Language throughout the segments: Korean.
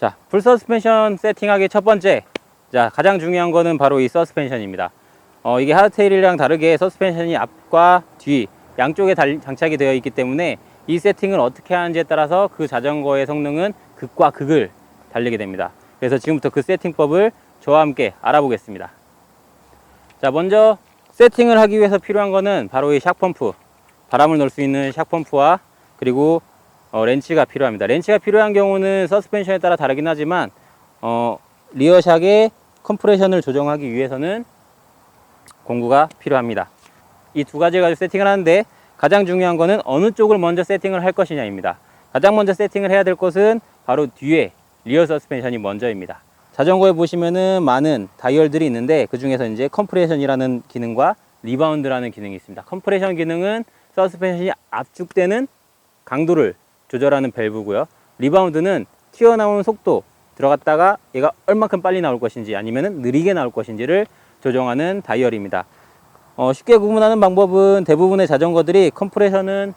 자, 풀 서스펜션 세팅하기 첫 번째, 자, 가장 중요한 거는 바로 이 서스펜션입니다. 이게 하드테일이랑 다르게 서스펜션이 앞과 뒤 양쪽에 장착이 되어 있기 때문에 이 세팅을 어떻게 하는지에 따라서 그 자전거의 성능은 극과 극을 달리게 됩니다. 그래서 지금부터 그 세팅법을 저와 함께 알아보겠습니다. 자, 먼저 세팅을 하기 위해서 필요한 거는 바로 이 샥펌프, 바람을 넣을 수 있는 샥펌프와 그리고 렌치가 필요합니다. 렌치가 필요한 경우는 서스펜션에 따라 다르긴 하지만 리어샥의 컴프레션을 조정하기 위해서는 공구가 필요합니다. 이 두 가지를 가지고 세팅을 하는데 가장 중요한 거는 어느 쪽을 먼저 세팅을 할 것이냐입니다. 가장 먼저 세팅을 해야 될 것은 바로 뒤에 리어 서스펜션이 먼저입니다. 자전거에 보시면은 많은 다이얼들이 있는데 그 중에서 이제 컴프레션이라는 기능과 리바운드라는 기능이 있습니다. 컴프레션 기능은 서스펜션이 압축되는 강도를 조절하는 밸브고요. 리바운드는 튀어나오는 속도 들어갔다가 얘가 얼마큼 빨리 나올 것인지 아니면 느리게 나올 것인지를 조정하는 다이얼입니다. 쉽게 구분하는 방법은 대부분의 자전거들이 컴프레션은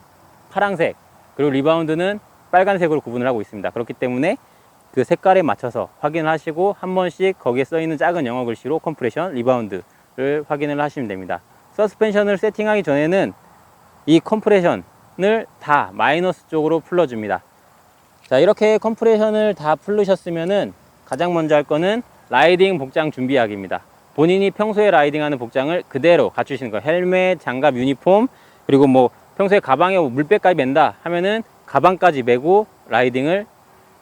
파란색 그리고 리바운드는 빨간색으로 구분을 하고 있습니다. 그렇기 때문에 그 색깔에 맞춰서 확인을 하시고 한 번씩 거기에 써 있는 작은 영어 글씨로 컴프레션, 리바운드를 확인을 하시면 됩니다. 서스펜션을 세팅하기 전에는 이 컴프레션을 다 마이너스 쪽으로 풀어줍니다. 자, 이렇게 컴프레션을 다 풀으셨으면은 가장 먼저 할 거는 라이딩 복장 준비하기입니다. 본인이 평소에 라이딩하는 복장을 그대로 갖추시는 거예요. 헬멧, 장갑, 유니폼, 그리고 뭐 평소에 가방에 물백까지 맨다 하면은 가방까지 메고 라이딩을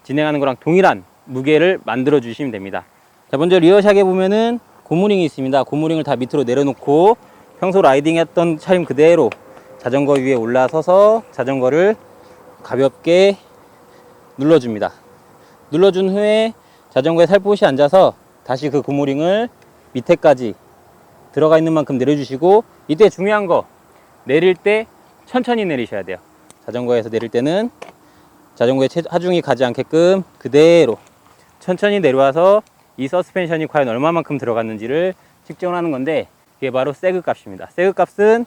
진행하는 거랑 동일한 무게를 만들어 주시면 됩니다. 자, 먼저 리어샥에 보면은 고무링이 있습니다. 고무링을 다 밑으로 내려놓고 평소 라이딩 했던 차림 그대로 자전거 위에 올라서서 자전거를 가볍게 눌러줍니다. 눌러준 후에 자전거에 살포시 앉아서 다시 그 고무링을 밑에까지 들어가 있는 만큼 내려주시고, 이때 중요한 거, 내릴 때 천천히 내리셔야 돼요. 자전거에서 내릴 때는 자전거에 하중이 가지 않게끔 그대로 천천히 내려와서 이 서스펜션이 과연 얼마만큼 들어갔는지를 측정을 하는 건데, 이게 바로 세그 값입니다. 세그 값은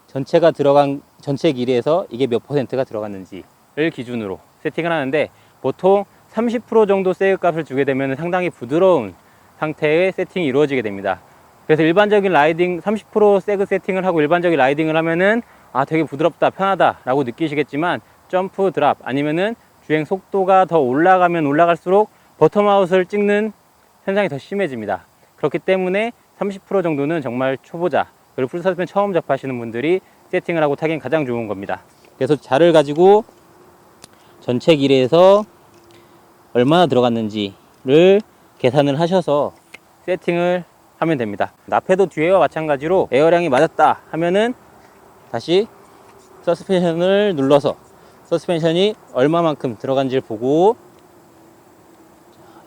전체가 들어간 전체 길이에서 이게 몇 %가 들어갔는지를 기준으로 세팅을 하는데, 보통 30% 정도 세그 값을 주게 되면 상당히 부드러운 상태의 세팅이 이루어지게 됩니다. 그래서 일반적인 라이딩 30% 세그 세팅을 하고 일반적인 라이딩을 하면은 되게 부드럽다, 편하다 라고 느끼시겠지만, 점프, 드랍 아니면은 주행 속도가 더 올라가면 올라갈수록 버텀아웃을 찍는 현상이 더 심해집니다. 그렇기 때문에 30% 정도는 정말 초보자, 그리고 풀서스펜 처음 접하시는 분들이 세팅을 하고 타기엔 가장 좋은 겁니다. 그래서 자를 가지고 전체 길이에서 얼마나 들어갔는지를 계산을 하셔서 세팅을 하면 됩니다. 앞에도 뒤에와 마찬가지로 에어량이 맞았다 하면은 다시 서스펜션을 눌러서 서스펜션이 얼마만큼 들어간지를 보고,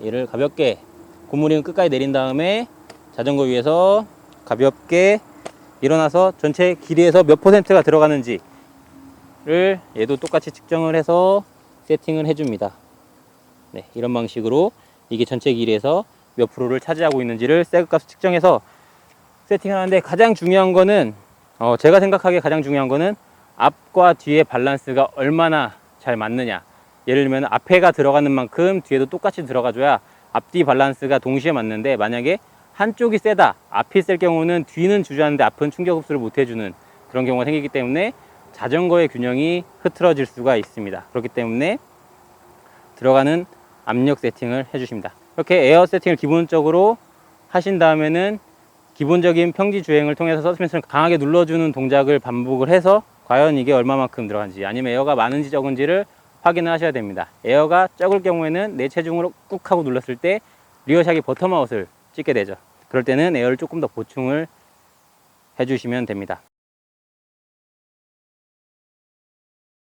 얘를 가볍게 고무링 끝까지 내린 다음에 자전거 위에서 가볍게 일어나서 전체 길이에서 몇 %가 들어가는지를 얘도 똑같이 측정을 해서 세팅을 해줍니다. 네, 이런 방식으로 이게 전체 길이에서 몇 %를 차지하고 있는지를 세그 값을 측정해서 세팅을 하는데, 가장 중요한 거는 제가 생각하기에 가장 중요한 거는 앞과 뒤의 밸런스가 얼마나 잘 맞느냐. 예를 들면 앞에가 들어가는 만큼 뒤에도 똑같이 들어가줘야 앞뒤 밸런스가 동시에 맞는데, 만약에 한쪽이 세다, 앞이 셀 경우는 뒤는 주저하는데 앞은 충격 흡수를 못 해주는 그런 경우가 생기기 때문에 자전거의 균형이 흐트러질 수가 있습니다. 그렇기 때문에 들어가는 압력 세팅을 해주십니다. 이렇게 에어 세팅을 기본적으로 하신 다음에는 기본적인 평지 주행을 통해서 서스펜션을 강하게 눌러주는 동작을 반복을 해서 과연 이게 얼마만큼 들어간지, 아니면 에어가 많은지 적은지를 확인을 하셔야 됩니다. 에어가 적을 경우에는 내 체중으로 꾹 하고 눌렀을 때 리어샥이 버텀아웃을 찍게 되죠. 그럴 때는 에어를 조금 더 보충을 해주시면 됩니다.